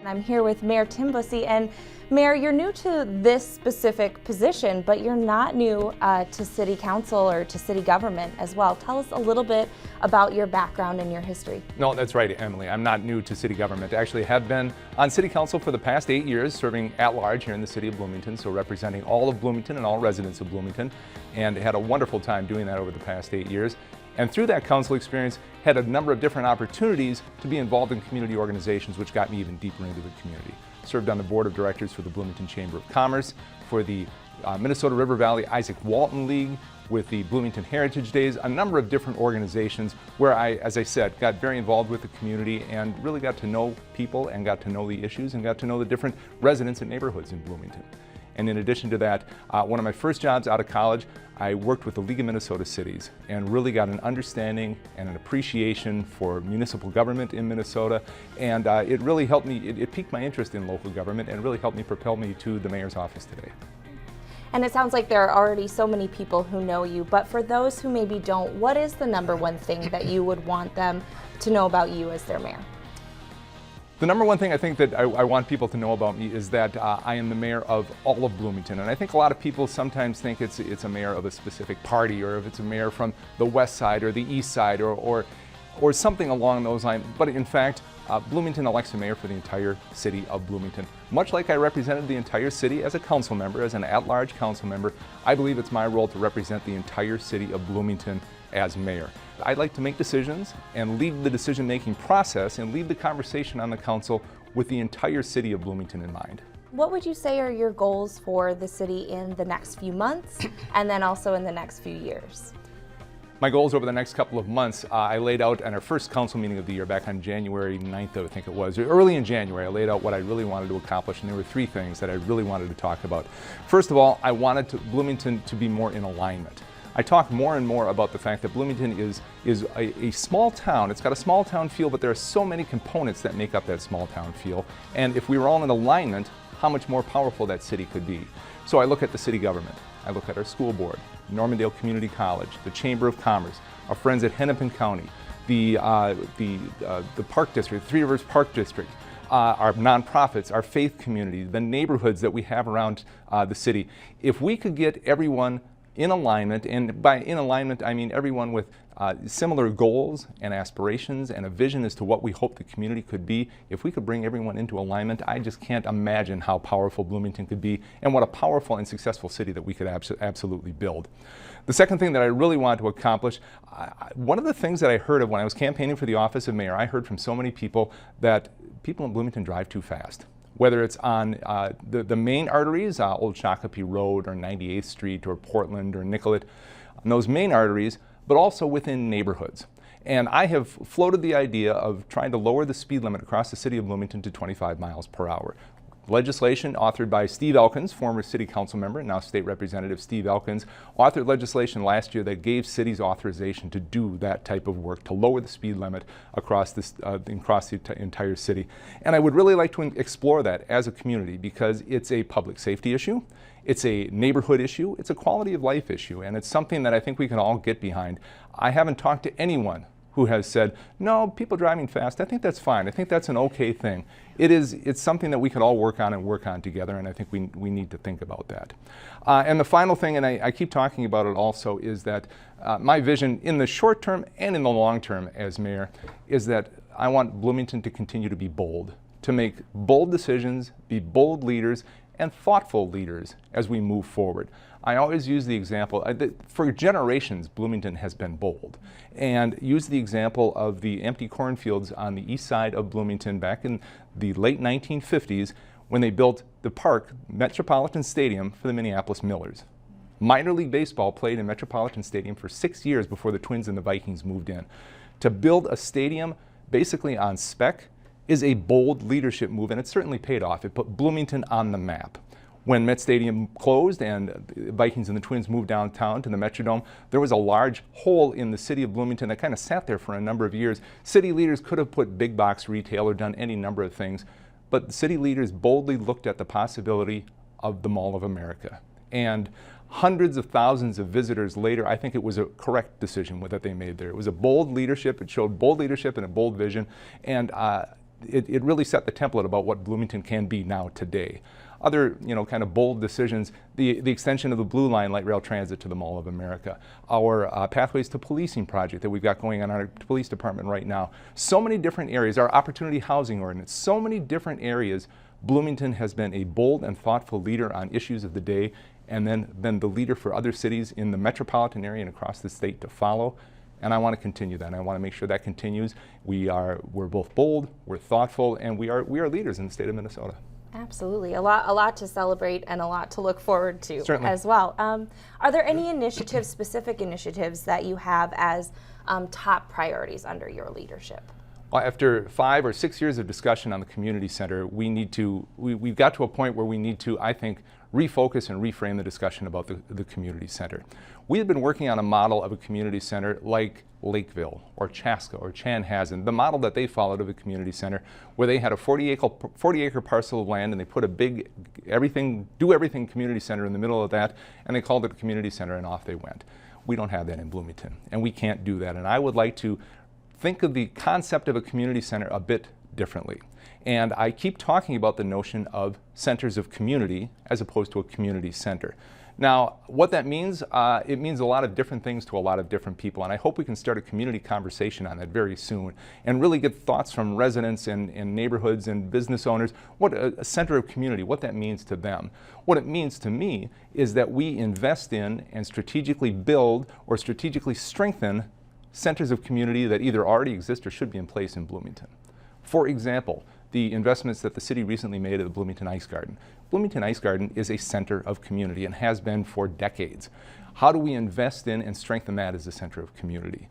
I'm here with Mayor Tim Busse, and Mayor, you're new to this specific position, but you're not new to City Council or to city government as well. Tell us a little bit about your background and your history. No, that's right, Emily. I'm not new to city government. I actually have been on City Council for the past 8 years, serving at large here in the city of Bloomington, so representing all of Bloomington and all residents of Bloomington, and had a wonderful time doing that over the past 8 years. And through that council experience, had a number of different opportunities to be involved in community organizations, which got me even deeper into the community. Served on the board of directors for the Bloomington Chamber of Commerce, for the Minnesota River Valley Isaac Walton League, with the Bloomington Heritage Days, a number of different organizations where I, as I said, got very involved with the community and really got to know people and got to know the issues and got to know the different residents and neighborhoods in Bloomington. And in addition to that, one of my first jobs out of college, I worked with the League of Minnesota Cities and really got an understanding and an appreciation for municipal government in Minnesota. And it really helped me, it piqued my interest in local government and really helped me propel me to the mayor's office today. And it sounds like there are already so many people who know you, but for those who maybe don't, what is the number one thing that you would want them to know about you as their mayor? The number one thing I think that I want people to know about me is that I am the mayor of all of Bloomington. And I think a lot of people sometimes think it's a mayor of a specific party, or if it's a mayor from the west side or the east side or something along those lines. But in fact, Bloomington elects a mayor for the entire city of Bloomington. Much like I represented the entire city as a council member, as an at-large council member, I believe it's my role to represent the entire city of Bloomington as mayor. I'd like to make decisions and lead the decision-making process and lead the conversation on the council with the entire city of Bloomington in mind. What would you say are your goals for the city in the next few months and then also in the next few years? My goals over the next couple of months, I laid out at our first council meeting of the year back on January 9th, I think it was. Early in January, I laid out what I really wanted to accomplish, and there were three things that I really wanted to talk about. First of all, I wanted Bloomington to be more in alignment. I talk more and more about the fact that Bloomington is a small town. It's got a small town feel, but there are so many components that make up that small town feel. And if we were all in alignment, how much more powerful that city could be. So I look at the city government. I look at our school board, Normandale Community College, the Chamber of Commerce, our friends at Hennepin County, the Park District, Three Rivers Park District, our nonprofits, our faith community, the neighborhoods that we have around the city. If we could get everyone in alignment, and by in alignment I mean everyone with similar goals and aspirations and a vision as to what we hope the community could be, if we could bring everyone into alignment, I just can't imagine how powerful Bloomington could be and what a powerful and successful city that we could absolutely build. The second thing that I really wanted to accomplish, one of the things that I heard of when I was campaigning for the office of mayor, I heard from so many people that people in Bloomington drive too fast. Whether it's on the main arteries, Old Shakopee Road or 98th Street or Portland or Nicollet, on those main arteries, but also within neighborhoods. And I have floated the idea of trying to lower the speed limit across the city of Bloomington to 25 miles per hour. Legislation authored by Steve Elkins, former city council member, now state representative Steve Elkins, authored legislation last year that gave cities authorization to do that type of work, to lower the speed limit across the entire city. And I would really like to explore that as a community because it's a public safety issue, it's a neighborhood issue, it's a quality of life issue, and it's something that I think we can all get behind. I haven't talked to anyone who has said, no, people driving fast, I think that's fine. I think that's an okay thing. It's something that we can all work on together, and I think we need to think about that. And the final thing, and I keep talking about it also, is that my vision in the short term and in the long term as mayor is that I want Bloomington to continue to be bold, to make bold decisions, be bold leaders, and thoughtful leaders as we move forward. I always use the example, for generations Bloomington has been bold, and use the example of the empty cornfields on the east side of Bloomington back in the late 1950s when they built the park, Metropolitan Stadium, for the Minneapolis Millers. Minor League Baseball played in Metropolitan Stadium for 6 years before the Twins and the Vikings moved in. To build a stadium basically on spec is a bold leadership move, and it certainly paid off. It put Bloomington on the map. When Met Stadium closed and the Vikings and the Twins moved downtown to the Metrodome, there was a large hole in the city of Bloomington that kind of sat there for a number of years. City leaders could have put big box retail or done any number of things, but the city leaders boldly looked at the possibility of the Mall of America. And hundreds of thousands of visitors later, I think it was a correct decision that they made there. It was a bold leadership. It showed bold leadership and a bold vision. And it really set the template about what Bloomington can be now today. Other, kind of bold decisions, the extension of the Blue Line light rail transit to the Mall of America, our Pathways to Policing project that we've got going on in our police department right now. So many different areas, our Opportunity Housing Ordinance, so many different areas. Bloomington has been a bold and thoughtful leader on issues of the day, and then been the leader for other cities in the metropolitan area and across the state to follow. And I want to continue that. And I want to make sure that continues. We're both bold, we're thoughtful, and we are leaders in the state of Minnesota. Absolutely, a lot to celebrate and a lot to look forward to. Certainly. As well. Are there any initiatives, specific initiatives that you have as top priorities under your leadership? Well, after 5 or 6 years of discussion on the community center, we've got to a point where we need to, I think, refocus and reframe the discussion about the community center. We had been working on a model of a community center like Lakeville or Chaska or Chanhassen, the model that they followed of a community center where they had a 40-acre parcel of land and they put a big do everything community center in the middle of that, and they called it a community center and off they went. We don't have that in Bloomington, and we can't do that. And I would like to think of the concept of a community center a bit differently. And I keep talking about the notion of centers of community as opposed to a community center. Now, what that means, it means a lot of different things to a lot of different people, and I hope we can start a community conversation on that very soon and really get thoughts from residents and neighborhoods and business owners, what a center of community, what that means to them. What it means to me is that we invest in and strategically build or strategically strengthen centers of community that either already exist or should be in place in Bloomington. For example, the investments that the city recently made at the Bloomington Ice Garden. Bloomington Ice Garden is a center of community and has been for decades. How do we invest in and strengthen that as a center of community?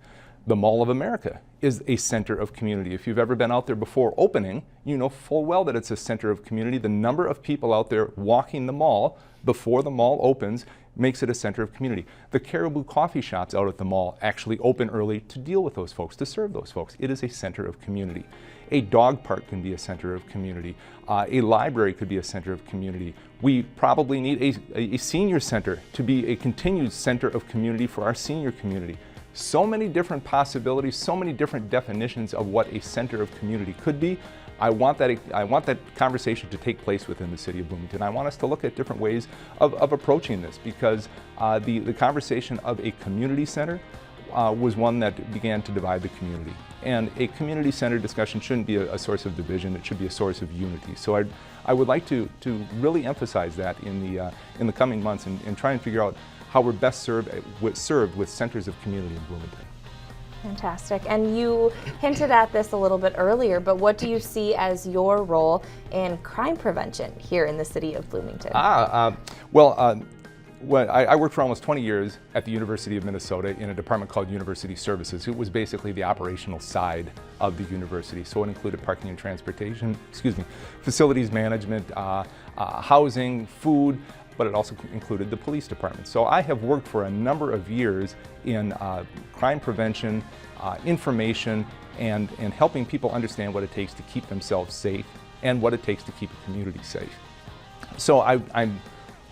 The Mall of America is a center of community. If you've ever been out there before opening, you know full well that it's a center of community. The number of people out there walking the mall before the mall opens makes it a center of community. The Caribou coffee shops out at the mall actually open early to deal with those folks, to serve those folks. It is a center of community. A dog park can be a center of community. A library could be a center of community. We probably need a senior center to be a continued center of community for our senior community. So many different possibilities, so many different definitions of what a center of community could be. I want that conversation to take place within the city of Bloomington. I want us to look at different ways of approaching this, because the conversation of a community center was one that began to divide the community. And a community center discussion shouldn't be a source of division, it should be a source of unity. So I would like to really emphasize that in the coming months and try and figure out how we're best served with centers of community in Bloomington. Fantastic. And you hinted at this a little bit earlier, but what do you see as your role in crime prevention here in the city of Bloomington? I worked for almost 20 years at the University of Minnesota in a department called University Services. It was basically the operational side of the university. So it included parking and transportation, facilities management, housing, food, but it also included the police department. So I have worked for a number of years in crime prevention, information, and helping people understand what it takes to keep themselves safe and what it takes to keep a community safe. So I'm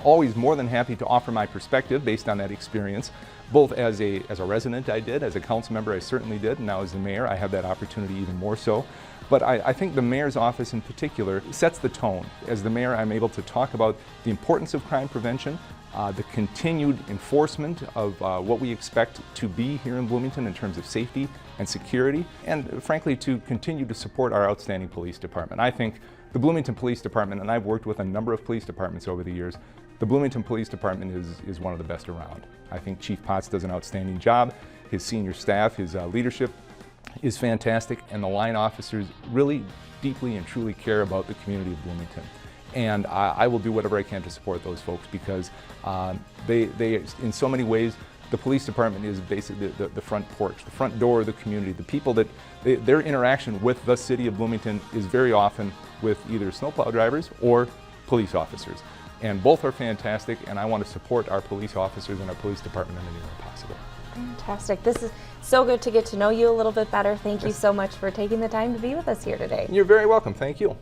always more than happy to offer my perspective based on that experience, both as a resident I did, as a council member I certainly did, and now as the mayor I have that opportunity even more so. But I think the mayor's office in particular sets the tone. As the mayor, I'm able to talk about the importance of crime prevention, the continued enforcement of what we expect to be here in Bloomington in terms of safety and security, and frankly to continue to support our outstanding police department. I think the Bloomington Police Department, and I've worked with a number of police departments over the years, the Bloomington Police Department is one of the best around. I think Chief Potts does an outstanding job. His senior staff, his leadership is fantastic, and the line officers really deeply and truly care about the community of Bloomington. And I will do whatever I can to support those folks, because they in so many ways, the police department is basically the front porch, the front door of the community. The people that, their interaction with the city of Bloomington is very often with either snowplow drivers or police officers. And both are fantastic, and I want to support our police officers and our police department in any way possible. Fantastic. This is so good to get to know you a little bit better. Thank you so much for taking the time to be with us here today. You're very welcome. Thank you.